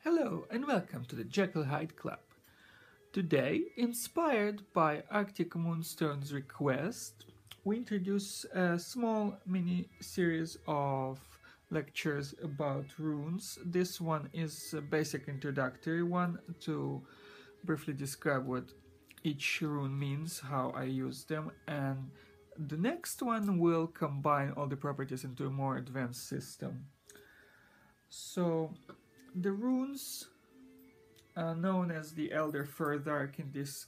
Hello and welcome to the Jekyllhide Club. Today, inspired by Arctic Moonstone's request, we introduce a small mini-series of lectures about runes. This one is a basic introductory one to briefly describe what each rune means, how I use them, and the next one will combine all the properties into a more advanced system. So, the runes are known as the Elder Furthark in this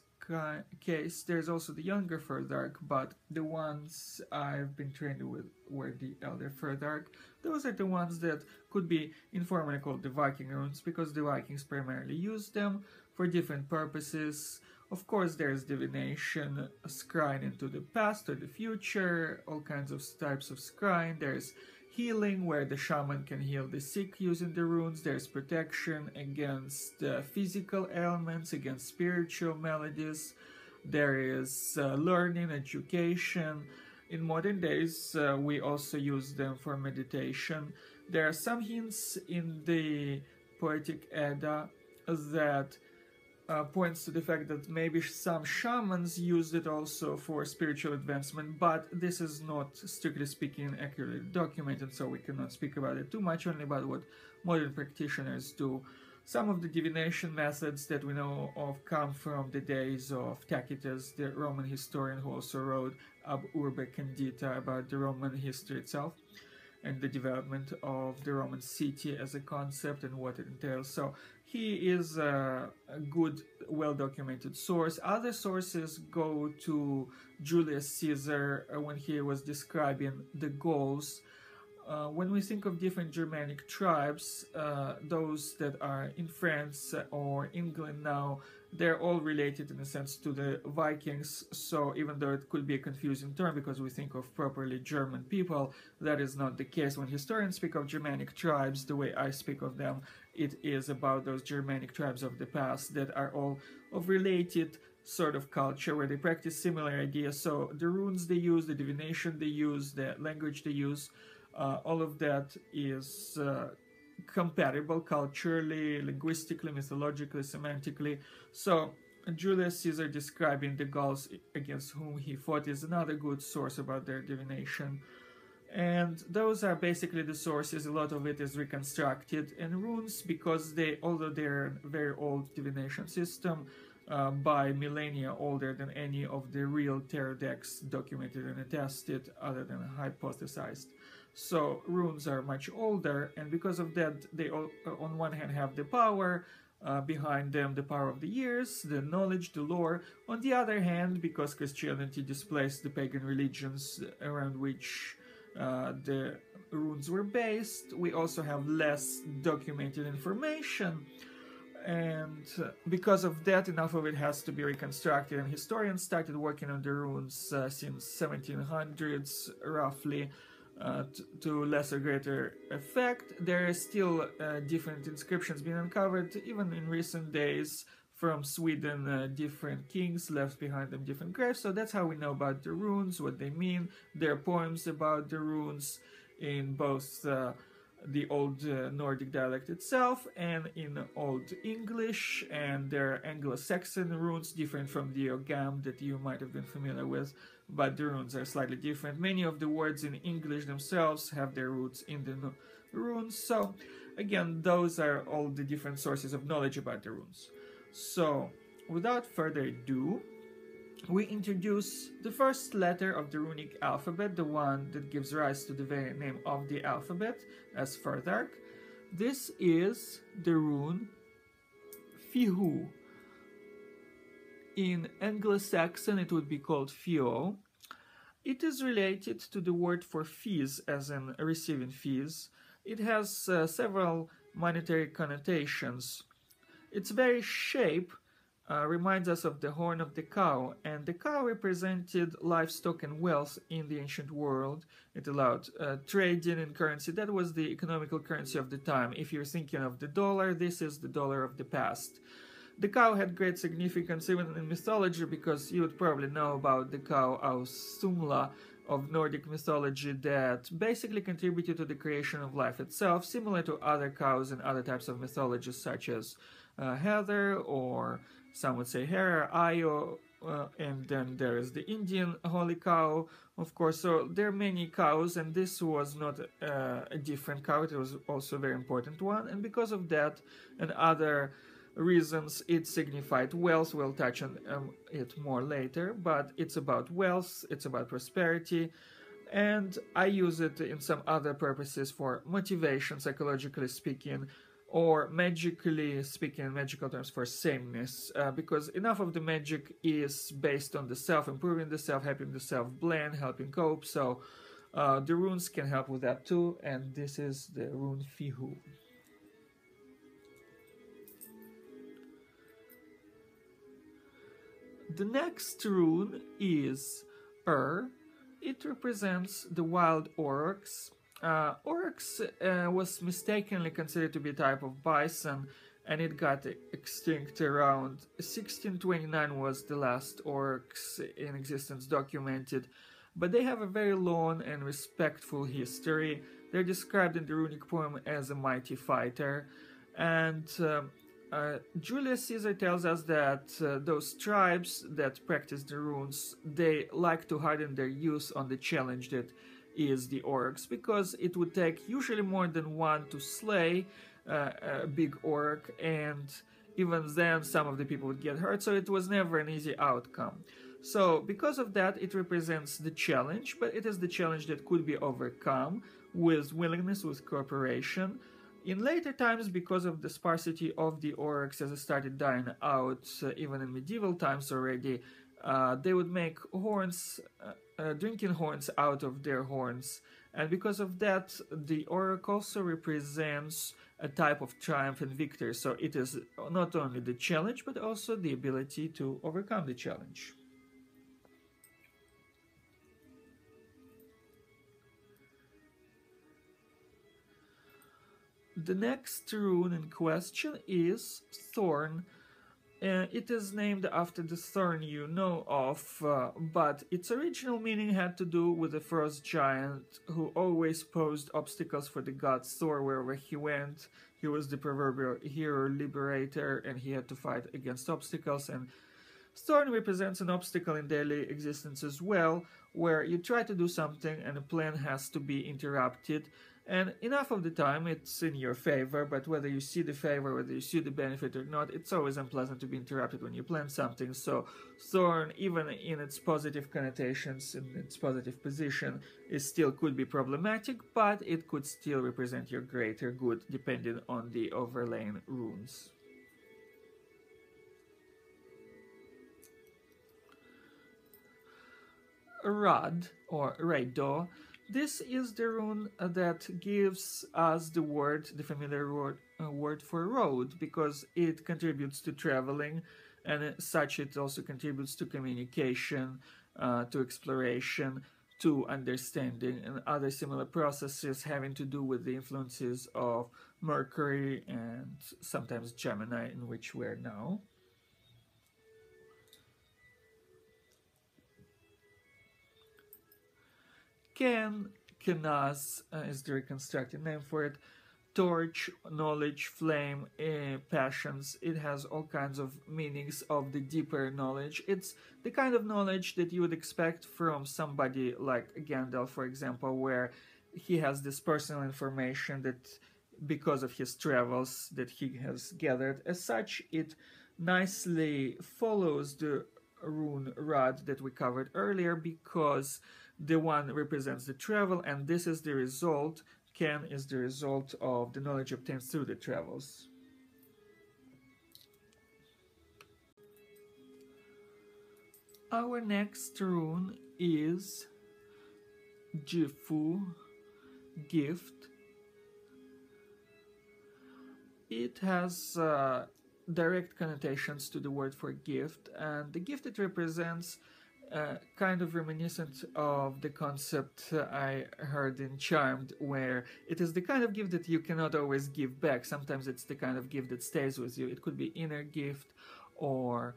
case. There's also the younger Furthark, but the ones I've been trained with were the Elder Furthark. Those are the ones that could be informally called the Viking runes, because the Vikings primarily used them for different purposes. Of course, there's divination, scrying into the past or the future, all kinds of types of scrying. There's healing, where the shaman can heal the sick using the runes. There's protection against physical ailments, against spiritual maladies. There is learning, education. In modern days, we also use them for meditation. There are some hints in the Poetic Edda that points to the fact that maybe some shamans used it also for spiritual advancement, but this is not, strictly speaking, accurately documented, so we cannot speak about it too much, only about what modern practitioners do. Some of the divination methods that we know of come from the days of Tacitus, the Roman historian who also wrote Ab Urbe Candida about the Roman history itself and the development of the Roman city as a concept and what it entails. So he is a good, well-documented source. Other sources go to Julius Caesar when he was describing the Gauls. When we think of different Germanic tribes, those that are in France or England now, they're all related in a sense to the Vikings. So even though it could be a confusing term because we think of properly German people, that is not the case. When historians speak of Germanic tribes, the way I speak of them, it is about those Germanic tribes of the past that are all of related sort of culture where they practice similar ideas. So the runes they use, the divination they use, the language they use, all of that is compatible culturally, linguistically, mythologically, semantically. So Julius Caesar describing the Gauls against whom he fought is another good source about their divination. And those are basically the sources. A lot of it is reconstructed. And runes, because they, although they're a very old divination system, by millennia older than any of the real tarot decks documented and attested, other than hypothesized. So runes are much older, and because of that, they all, on one hand, have the power behind them, the power of the years, the knowledge, the lore. On the other hand, because Christianity displaced the pagan religions around which the runes were based, we also have less documented information. And because of that, enough of it has to be reconstructed, and historians started working on the runes since 1700s, roughly, to less or greater effect. There are still different inscriptions being uncovered, even in recent days, from Sweden, different kings left behind them different graves. So that's how we know about the runes, what they mean. There are poems about the runes in both the old Nordic dialect itself and in Old English, and there are Anglo-Saxon runes different from the Ogam that you might have been familiar with, but the runes are slightly different. Many of the words in English themselves have their roots in the runes. So again, those are all the different sources of knowledge about the runes. So without further ado, we introduce the first letter of the runic alphabet, the one that gives rise to the very name of the alphabet, as Furthark. This is the rune Fehu. In Anglo-Saxon, it would be called Fehu. It is related to the word for fees, as in receiving fees. It has several monetary connotations. Its very shape reminds us of the horn of the cow, and the cow represented livestock and wealth in the ancient world. It allowed trading in currency. That was the economical currency of the time. If you're thinking of the dollar, this is the dollar of the past. The cow had great significance even in mythology, because you would probably know about the cow Ausumla of Nordic mythology that basically contributed to the creation of life itself, similar to other cows and other types of mythologies such as Heather, or some would say Hera, Io, and then there is the Indian holy cow, of course. So there are many cows, and this was not a different cow, it was also a very important one, and because of that and other reasons it signified wealth. We'll touch on it more later, but it's about wealth, it's about prosperity, and I use it in some other purposes for motivation, psychologically speaking, or magically speaking in magical terms for sameness, because enough of the magic is based on the self, improving the self, helping the self blend, helping cope, so the runes can help with that too, and this is the rune Fehu. The next rune is It represents the wild oryx. Oryx was mistakenly considered to be a type of bison, and it got extinct around 1629 was the last oryx in existence documented, but they have a very long and respectful history. They're described in the runic poem as a mighty fighter, and Julius Caesar tells us that those tribes that practice the runes, they like to harden their youth on the challenge that is the oryx, because it would take usually more than one to slay a big orc, and even then some of the people would get hurt, so it was never an easy outcome. So because of that, it represents the challenge, but it is the challenge that could be overcome with willingness, with cooperation. In later times, because of the sparsity of the oryx as it started dying out, even in medieval times already, they would make horns, drinking horns out of their horns. And because of that, the oryx also represents a type of triumph and victory. So it is not only the challenge, but also the ability to overcome the challenge. The next rune in question is Thorn. It is named after the thorn you know of, but its original meaning had to do with the frost giant who always posed obstacles for the god Thor wherever he went. He was the proverbial hero liberator, and he had to fight against obstacles, and Thorn represents an obstacle in daily existence as well, where you try to do something and a plan has to be interrupted. And enough of the time it's in your favor, but whether you see the favor, whether you see the benefit or not, it's always unpleasant to be interrupted when you plan something. So Thorn, even in its positive connotations, in its positive position, it still could be problematic, but it could still represent your greater good depending on the overlaying runes. Rad, or Raido. This is the rune that gives us the word, the familiar word for road, because it contributes to traveling, and as such it also contributes to communication, to exploration, to understanding, and other similar processes having to do with the influences of Mercury and sometimes Gemini, in which we're now. Kenaz is the reconstructed name for it. Torch, knowledge, flame, passions. It has all kinds of meanings of the deeper knowledge. It's the kind of knowledge that you would expect from somebody like Gandalf, for example, where he has this personal information that because of his travels that he has gathered. As such, it nicely follows the rune Rad that we covered earlier, because the one represents the travel, and this is the result. Ken is the result of the knowledge obtained through the travels. Our next rune is Jifu, gift. It has direct connotations to the word for gift, and the gift it represents kind of reminiscent of the concept I heard in Charmed, where it is the kind of gift that you cannot always give back. Sometimes it's the kind of gift that stays with you. It could be inner gift, or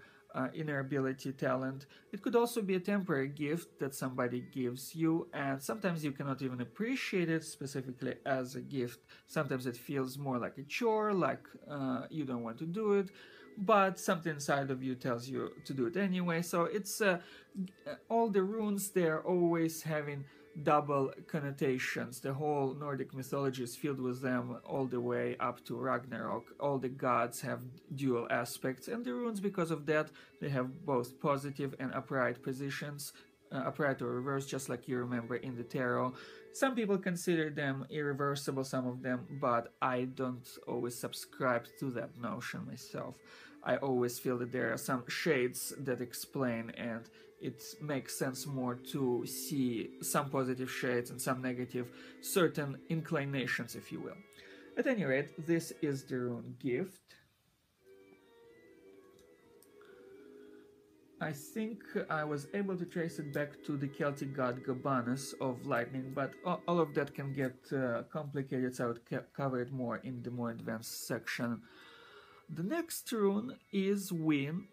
inner ability, talent. It could also be a temporary gift that somebody gives you, and sometimes you cannot even appreciate it specifically as a gift. Sometimes it feels more like a chore, like you don't want to do it, but something inside of you tells you to do it anyway. So it's all the runes, they're always having double connotations. The whole Nordic mythology is filled with them all the way up to Ragnarok. All the gods have dual aspects, and the runes, because of that, they have both positive and upright positions, upright or reverse, just like you remember in the tarot. Some people consider them irreversible, some of them, but I don't always subscribe to that notion myself. I always feel that there are some shades that explain, and it makes sense more to see some positive shades and some negative, certain inclinations, if you will. At any rate, this is the rune gift. I think I was able to trace it back to the Celtic god Gabanus of lightning, but all of that can get complicated, so I would cover it more in the more advanced section. The next rune is Win.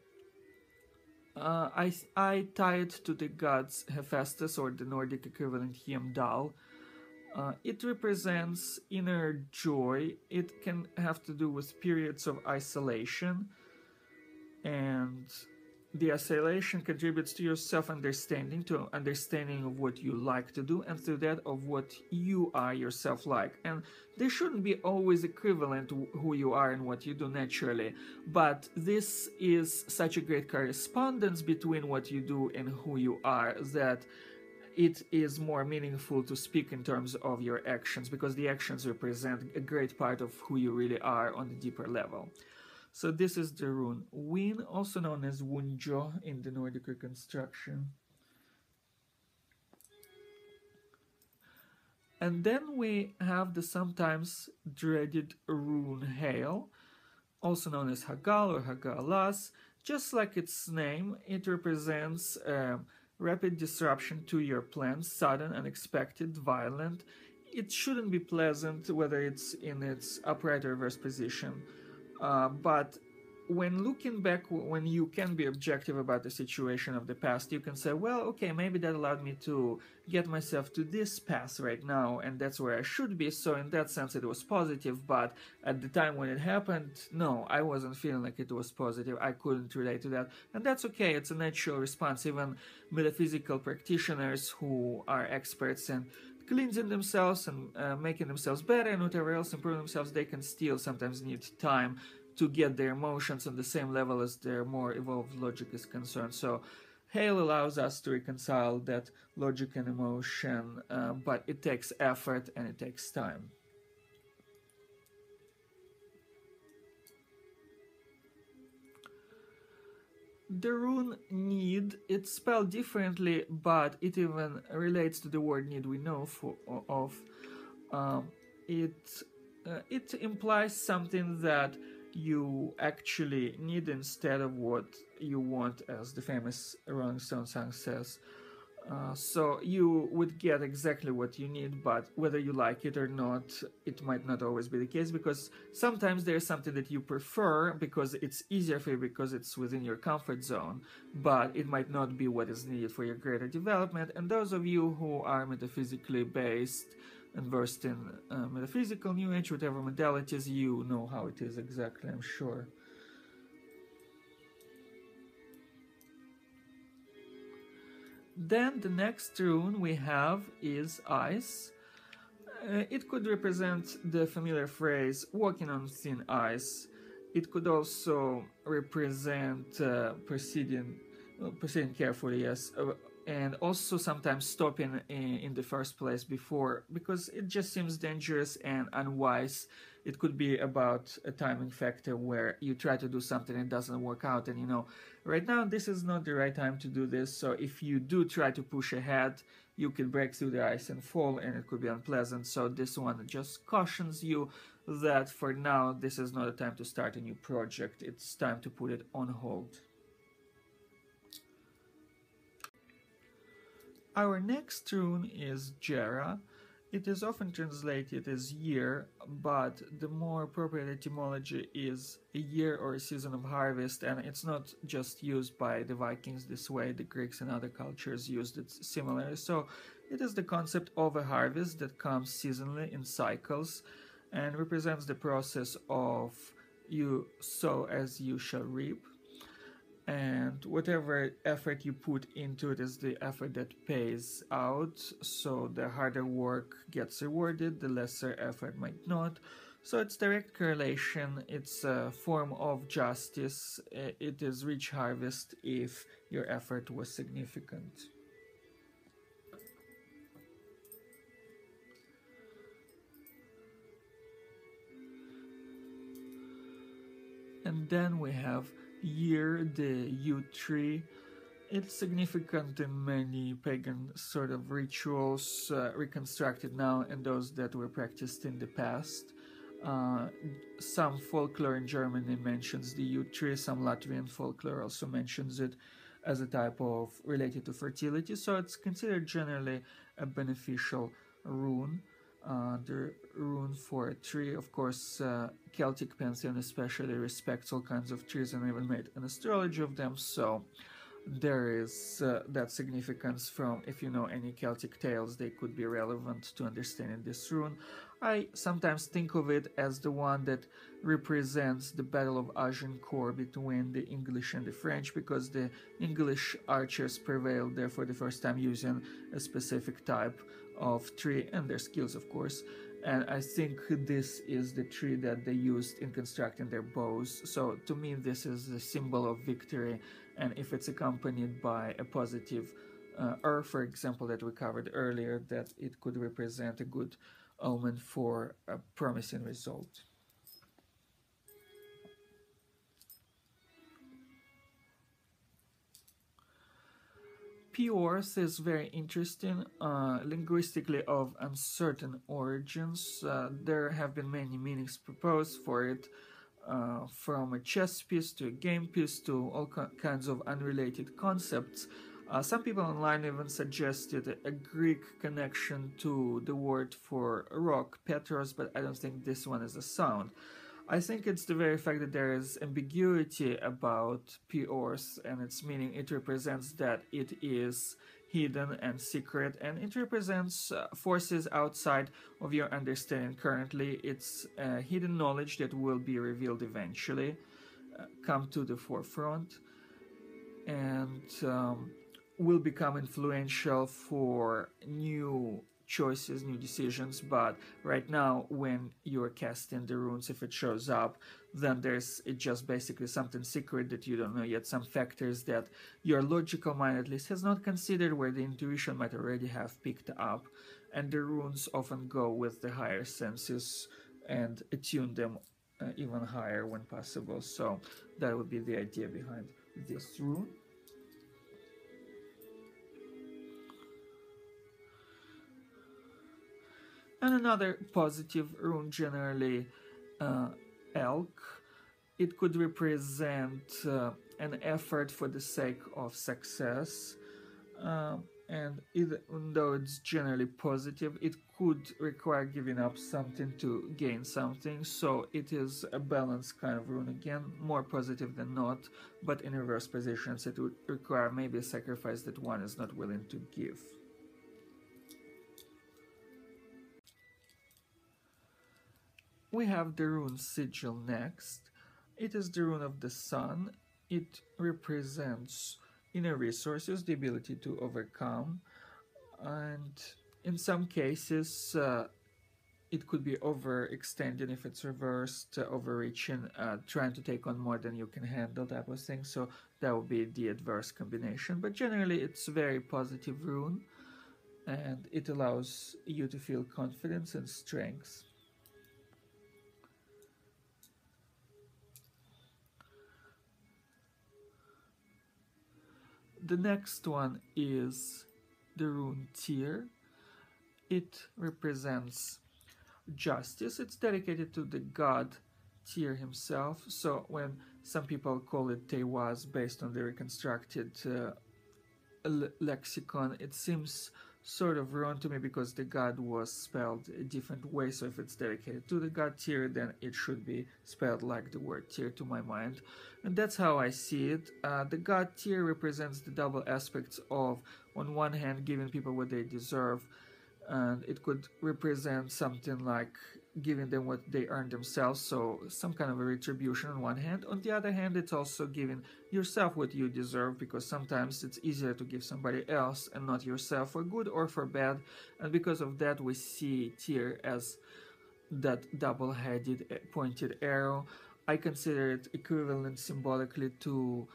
I tie it to the gods Hephaestus, or the Nordic equivalent Heimdall. It represents inner joy. It can have to do with periods of isolation, and the isolation contributes to your self-understanding, to understanding of what you like to do, and through that of what you are yourself like. And they shouldn't be always equivalent to who you are and what you do naturally, but this is such a great correspondence between what you do and who you are that it is more meaningful to speak in terms of your actions, because the actions represent a great part of who you really are on a deeper level. So this is the rune Win, also known as Wunjo in the Nordic reconstruction. And then we have the sometimes dreaded rune Hail, also known as Hagal or Hagalaz. Just like its name, it represents rapid disruption to your plans, sudden, unexpected, violent. It shouldn't be pleasant whether it's in its upright or reverse position. But when looking back, when you can be objective about the situation of the past, you can say, well, okay, maybe that allowed me to get myself to this path right now, and that's where I should be. So in that sense, it was positive. But at the time when it happened, no, I wasn't feeling like it was positive. I couldn't relate to that. And that's okay. It's a natural response. Even metaphysical practitioners who are experts in cleansing themselves and making themselves better and whatever else, improving themselves, they can still sometimes need time to get their emotions on the same level as their more evolved logic is concerned. So Hail allows us to reconcile that logic and emotion, but it takes effort and it takes time. The rune Need, it's spelled differently, but it even relates to the word need we know of. It implies something that you actually need instead of what you want, as the famous Rolling Stone song says. So you would get exactly what you need, but whether you like it or not, it might not always be the case, because sometimes there's something that you prefer because it's easier for you, because it's within your comfort zone, but it might not be what is needed for your greater development. And those of you who are metaphysically based and versed in metaphysical, new age, whatever modalities, you know how it is exactly, I'm sure. Then the next rune we have is Ice. It could represent the familiar phrase walking on thin ice. It could also represent proceeding carefully, yes, and also sometimes stopping in the first place before, because it just seems dangerous and unwise. It could be about a timing factor where you try to do something and it doesn't work out, and you know, right now this is not the right time to do this. So if you do try to push ahead, you can break through the ice and fall, and it could be unpleasant. So this one just cautions you that for now this is not a time to start a new project. It's time to put it on hold. Our next rune is Jera. It is often translated as year, but the more appropriate etymology is a year or a season of harvest, and it's not just used by the Vikings this way, the Greeks and other cultures used it similarly. So it is the concept of a harvest that comes seasonally in cycles and represents the process of you sow as you shall reap. And whatever effort you put into it is the effort that pays out. So the harder work gets rewarded, the lesser effort might not. So it's direct correlation, it's a form of justice, it is rich harvest if your effort was significant. And then we have year, the yew tree. It's significant in many pagan sort of rituals reconstructed now and those that were practiced in the past. Some folklore in Germany mentions the yew tree, some Latvian folklore also mentions it as a type of related to fertility, so it's considered generally a beneficial rune. The rune for a tree, of course, Celtic pantheon especially respects all kinds of trees and even made an astrology of them, so there is that significance from, if you know any Celtic tales, they could be relevant to understanding this rune. I sometimes think of it as the one that represents the Battle of Agincourt between the English and the French, because the English archers prevailed there for the first time using a specific type of tree and their skills, of course, and I think this is the tree that they used in constructing their bows. So to me this is the symbol of victory, and if it's accompanied by a positive for example, that we covered earlier, that it could represent a good omen for a promising result. P-Ors is very interesting, linguistically of uncertain origins. There have been many meanings proposed for it, from a chess piece to a game piece to all kinds of unrelated concepts. Some people online even suggested a Greek connection to the word for rock, Petros, but I don't think this one is a sound. I think it's the very fact that there is ambiguity about P-Ors and its meaning. It represents that it is hidden and secret, and it represents forces outside of your understanding currently. It's hidden knowledge that will be revealed eventually, come to the forefront, and will become influential for new choices, new decisions. But right now, when you're casting the runes, if it shows up, then it's just basically something secret that you don't know yet, some factors that your logical mind at least has not considered, where the intuition might already have picked up, and the runes often go with the higher senses and attune them even higher when possible. So that would be the idea behind this rune. And another positive rune, generally elk. It could represent an effort for the sake of success, and even though it's generally positive, it could require giving up something to gain something, so it is a balanced kind of rune, again, more positive than not, but in reverse positions it would require maybe a sacrifice that one is not willing to give. We have the rune Sigil next. It is the rune of the sun. It represents inner resources, the ability to overcome, and in some cases it could be overextended if it's reversed, overreaching, trying to take on more than you can handle, type of thing. So that would be the adverse combination, but generally it's a very positive rune, and it allows you to feel confidence and strength. The next one is the rune Tyr. It represents justice. It's dedicated to the god Tyr himself. So when some people call it Tiwaz based on the reconstructed lexicon, it seems sort of rune to me because the god was spelled a different way. So if it's dedicated to the god Tyr, then it should be spelled like the word Tyr to my mind. And that's how I see it. The god Tyr represents the double aspects of, on one hand, giving people what they deserve, and it could represent something like giving them what they earned themselves, so some kind of a retribution on one hand. On the other hand, it's also giving yourself what you deserve, because sometimes it's easier to give somebody else and not yourself, for good or for bad. And because of that, we see Tyr as that double-headed pointed arrow. I consider it equivalent symbolically to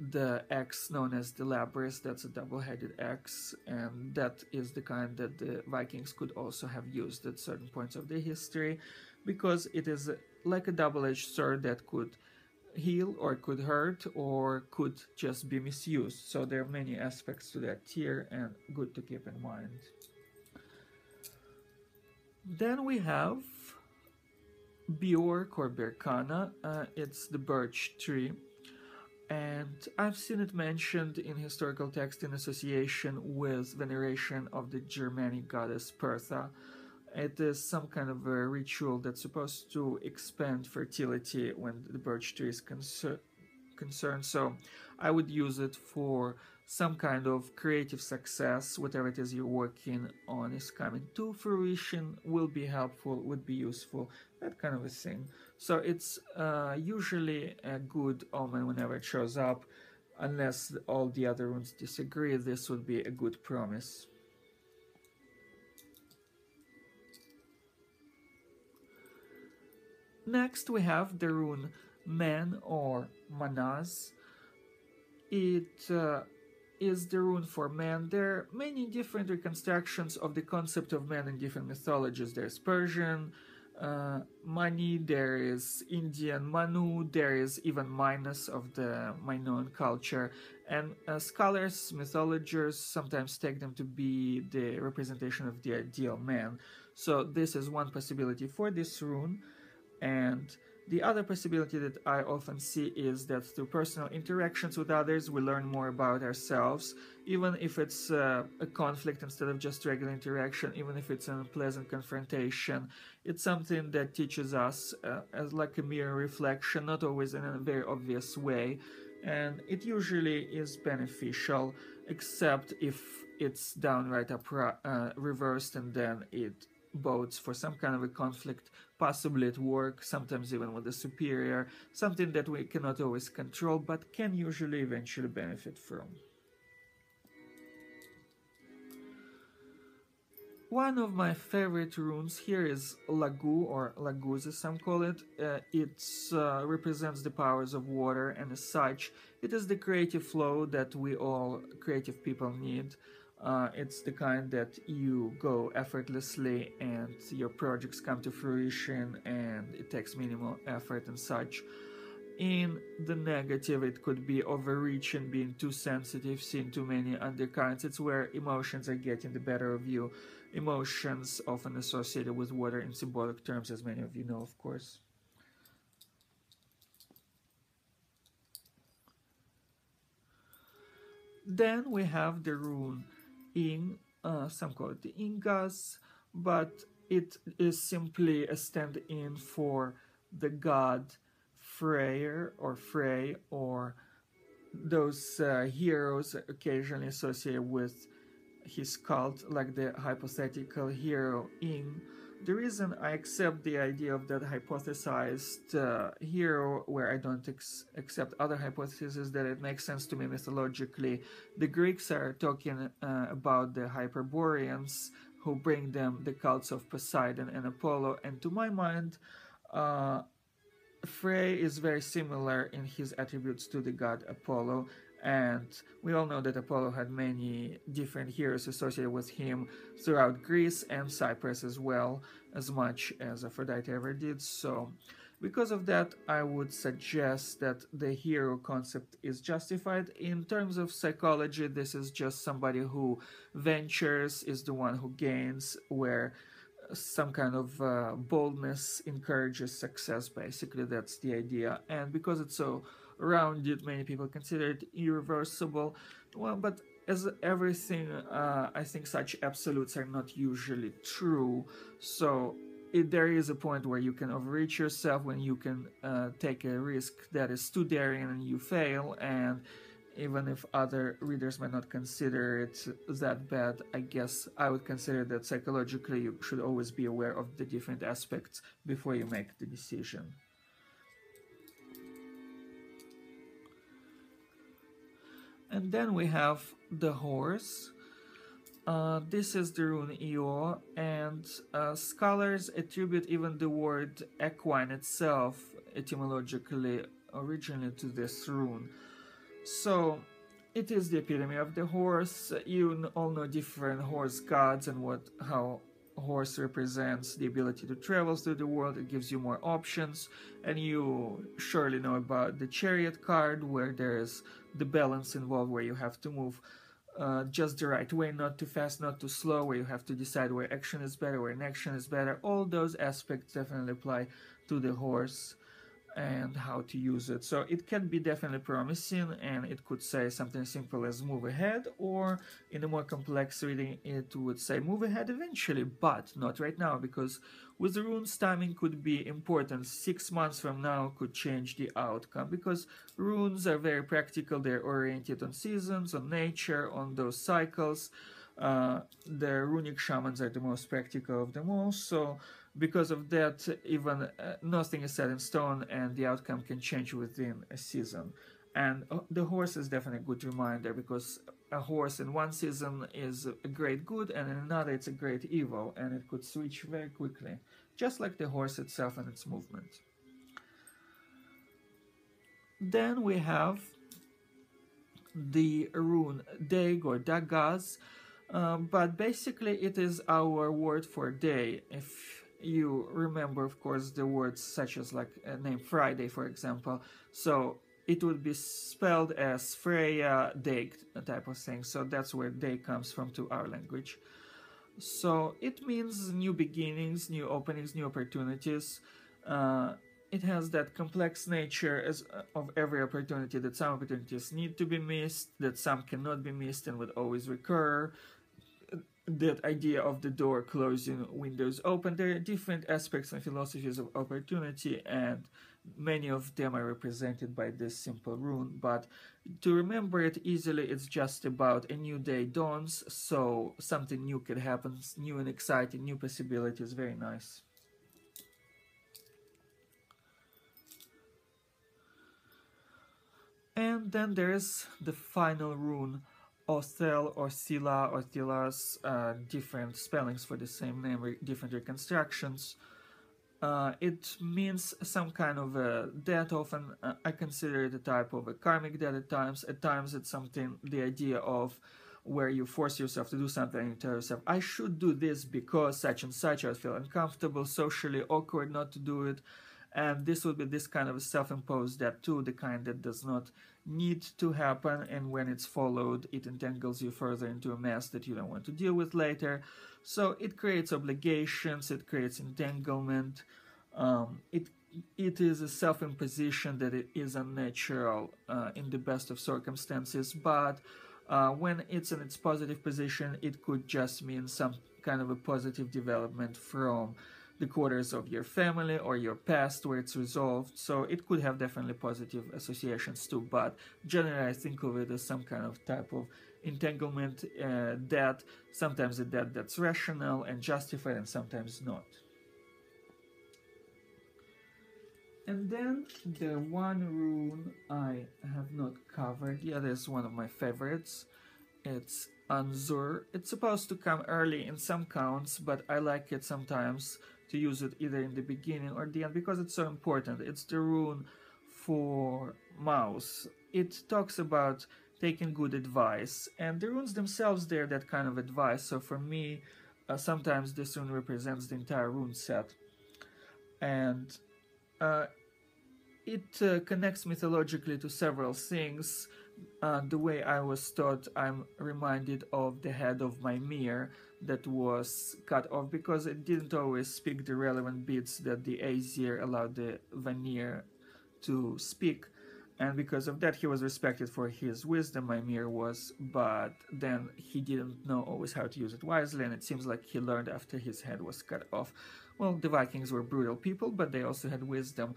the axe known as the Labrys. That's a double-headed axe, and that is the kind that the Vikings could also have used at certain points of their history, because it is like a double-edged sword that could heal or could hurt or could just be misused. So there are many aspects to that Tyr, and good to keep in mind. Then we have Bjork or Berkana. It's the birch tree, and I've seen it mentioned in historical text in association with veneration of the Germanic goddess Perthro. It is some kind of a ritual that's supposed to expand fertility when the birch tree is concerned, so I would use it for some kind of creative success. Whatever it is you're working on is coming to fruition, will be helpful, would be useful, that kind of a thing. So it's usually a good omen whenever it shows up. Unless all the other runes disagree, this would be a good promise. Next we have the rune Man or Mannaz. It is the rune for man. There are many different reconstructions of the concept of man in different mythologies. There's Persian Mani, there is Indian Manu, there is even Minos of the Minoan culture, and scholars, mythologists sometimes take them to be the representation of the ideal man. So this is one possibility for this rune. And the other possibility that I often see is that through personal interactions with others, we learn more about ourselves, even if it's a conflict instead of just regular interaction, even if it's an unpleasant confrontation. It's something that teaches us as like a mirror reflection, not always in a very obvious way, and it usually is beneficial, except if it's downright reversed, and then it bodes for some kind of a conflict, possibly at work, sometimes even with a superior, something that we cannot always control but can usually eventually benefit from. One of my favorite runes here is Laguz, or Laguz as some call it. It represents the powers of water, and as such, it is the creative flow that we all creative people need. It's the kind that you go effortlessly and your projects come to fruition and it takes minimal effort and such. In the negative, it could be overreaching, being too sensitive, seeing too many undercurrents. It's where emotions are getting the better of you. Emotions often associated with water in symbolic terms, as many of you know, of course. Then we have the rune Ing, some call it the Ingwaz, but it is simply a stand-in for the god Freyr or Frey, or those heroes occasionally associated with his cult, like the hypothetical hero Ing. The reason I accept the idea of that hypothesized hero, where I don't accept other hypotheses, is that it makes sense to me mythologically. The Greeks are talking about the Hyperboreans, who bring them the cults of Poseidon and Apollo, and to my mind, Frey is very similar in his attributes to the god Apollo. And we all know that Apollo had many different heroes associated with him throughout Greece and Cyprus as well, as much as Aphrodite ever did. So because of that, I would suggest that the hero concept is justified. In terms of psychology, this is just somebody who ventures, is the one who gains, where some kind of boldness encourages success. Basically, that's the idea. And because it's so rounded, many people consider it irreversible. Well, but as everything, I think such absolutes are not usually true. So there is a point where you can overreach yourself, when you can take a risk that is too daring and you fail. And even if other readers might not consider it that bad, I guess I would consider that psychologically you should always be aware of the different aspects before you make the decision. And then we have the horse. This is the rune Io, and scholars attribute even the word equine itself etymologically originally to this rune. So it is the epitome of the horse. You all know different horse gods and how horse represents the ability to travel through the world. It gives you more options, and you surely know about the chariot card, where there's the balance involved, where you have to move just the right way, not too fast, not too slow, where you have to decide where action is better, where inaction is better. All those aspects definitely apply to the horse and how to use it. So it can be definitely promising, and it could say something simple as move ahead, or in a more complex reading it would say move ahead eventually, but not right now, because with the runes timing could be important. 6 months from now could change the outcome, because runes are very practical. They're oriented on seasons, on nature, on those cycles. The runic shamans are the most practical of them all, so because of that, even nothing is set in stone, and the outcome can change within a season. And the horse is definitely a good reminder, because a horse in one season is a great good, and in another it's a great evil, and it could switch very quickly, just like the horse itself and its movement. Then we have the rune Dag or Dagaz, but basically it is our word for day. If you remember, of course, the words such as like name Friday, for example, so it would be spelled as Freya Dag type of thing. So that's where day comes from to our language. So it means new beginnings, new openings, new opportunities. It has that complex nature of every opportunity, that some opportunities need to be missed, that some cannot be missed and would always recur. That idea of the door closing, windows open. There are different aspects and philosophies of opportunity, and many of them are represented by this simple rune. But to remember it easily, it's just about a new day dawns, so something new could happen, new and exciting, new possibilities. Very nice. And then there's the final rune, Othel or Sila or Tilas, different spellings for the same name, different reconstructions. It means some kind of a death. Often I consider it a type of a karmic death at times. At times it's something, the idea of where you force yourself to do something and you tell yourself, I should do this because such and such, I feel uncomfortable, socially awkward not to do it. And this would be this kind of a self-imposed death too, the kind that does not need to happen, and when it's followed, it entangles you further into a mess that you don't want to deal with later. So it creates obligations, it creates entanglement. It is a self-imposition that it is unnatural in the best of circumstances, but when it's in its positive position, it could just mean some kind of a positive development from the quarters of your family or your past where it's resolved. So it could have definitely positive associations too, but generally I think of it as some kind of type of entanglement, that sometimes a debt that's rational and justified and sometimes not. And then the one rune I have not covered yet is one of my favorites. It's Anzur. It's supposed to come early in some counts, but I like it sometimes to use it either in the beginning or the end because it's so important. It's the rune for mouse. It talks about taking good advice, and the runes themselves, they're that kind of advice. So for me, sometimes this rune represents the entire rune set, and it connects mythologically to several things. The way I was taught, I'm reminded of the head of my mirror that was cut off because it didn't always speak the relevant bits that the Aesir allowed the Vanir to speak. and because of that he was respected for his wisdom, Mimir was, but then he didn't know always how to use it wisely, and it seems like he learned after his head was cut off. Well, the Vikings were brutal people, but they also had wisdom.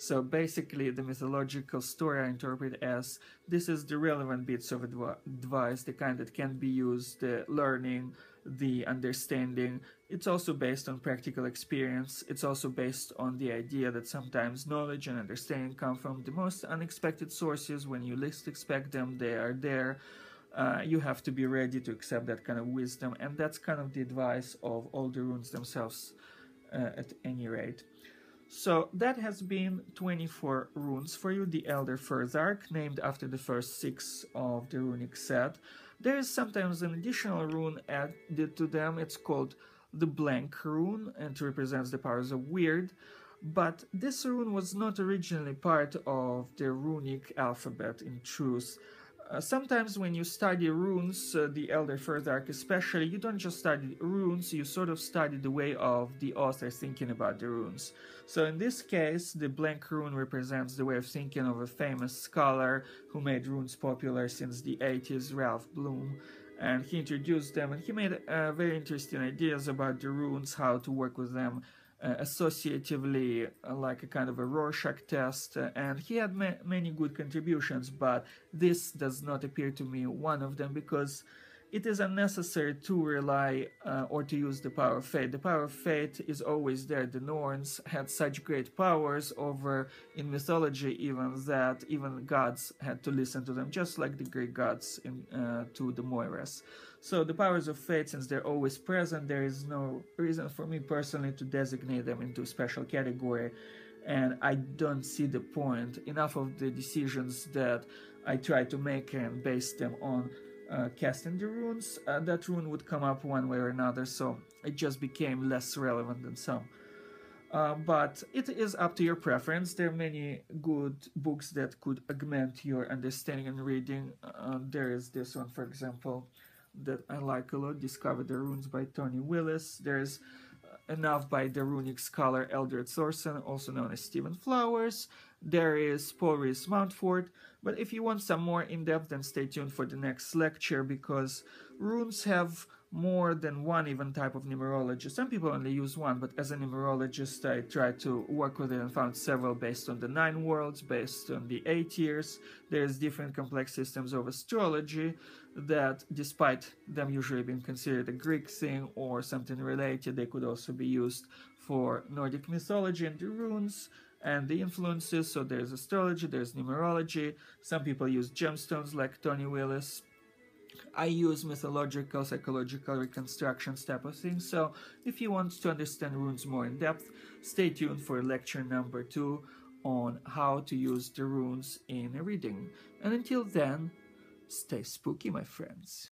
So basically the mythological story I interpret as this is the relevant bits of advice, the kind that can be used, the learning, the understanding. It's also based on practical experience. It's also based on the idea that sometimes knowledge and understanding come from the most unexpected sources. When you least expect them, they are there. You have to be ready to accept that kind of wisdom, and that's kind of the advice of all the runes themselves, at any rate. So that has been 24 runes for you, the Elder Furthark, named after the first 6 of the runic set. There is sometimes an additional rune added to them. It's called the Blank rune, and it represents the powers of Weird. But this rune was not originally part of the runic alphabet in truth. Sometimes when you study runes, the Elder Furthark especially, you don't just study runes, you sort of study the way of the author thinking about the runes. So in this case, the Blank rune represents the way of thinking of a famous scholar who made runes popular since the 80s, Ralph Bloom. And he introduced them, and he made very interesting ideas about the runes, how to work with them associatively, like a kind of a Rorschach test, and he had many good contributions, but this does not appear to me one of them, because it is unnecessary to rely or to use the power of fate. The power of fate is always there. The Norns had such great powers over in mythology, even that even gods had to listen to them, just like the Greek gods to the Moiras. So the powers of fate, since they're always present, there is no reason for me personally to designate them into a special category, and I don't see the point. Enough of the decisions that I try to make and base them on casting the runes, that rune would come up one way or another, so it just became less relevant than some. But it is up to your preference. There are many good books that could augment your understanding and reading. There is this one, for example, that I like a lot, Discover the Runes by Tony Willis. There's enough by the runic scholar Eldred Thorson, also known as Stephen Flowers. There is Paul Rees-Mountfort. But if you want some more in-depth, then stay tuned for the next lecture, because runes have more than one even type of numerology. Some people only use one, but as a numerologist I tried to work with it and found several based on the 9 worlds, based on the 8 years. There's different complex systems of astrology that, despite them usually being considered a Greek thing or something related, they could also be used for Nordic mythology and the runes and the influences. So there's astrology, there's numerology. Some people use gemstones like Tony Willis. I use mythological, psychological reconstructions type of thing. So if you want to understand runes more in depth, stay tuned for lecture number 2 on how to use the runes in a reading. And until then, stay spooky, my friends.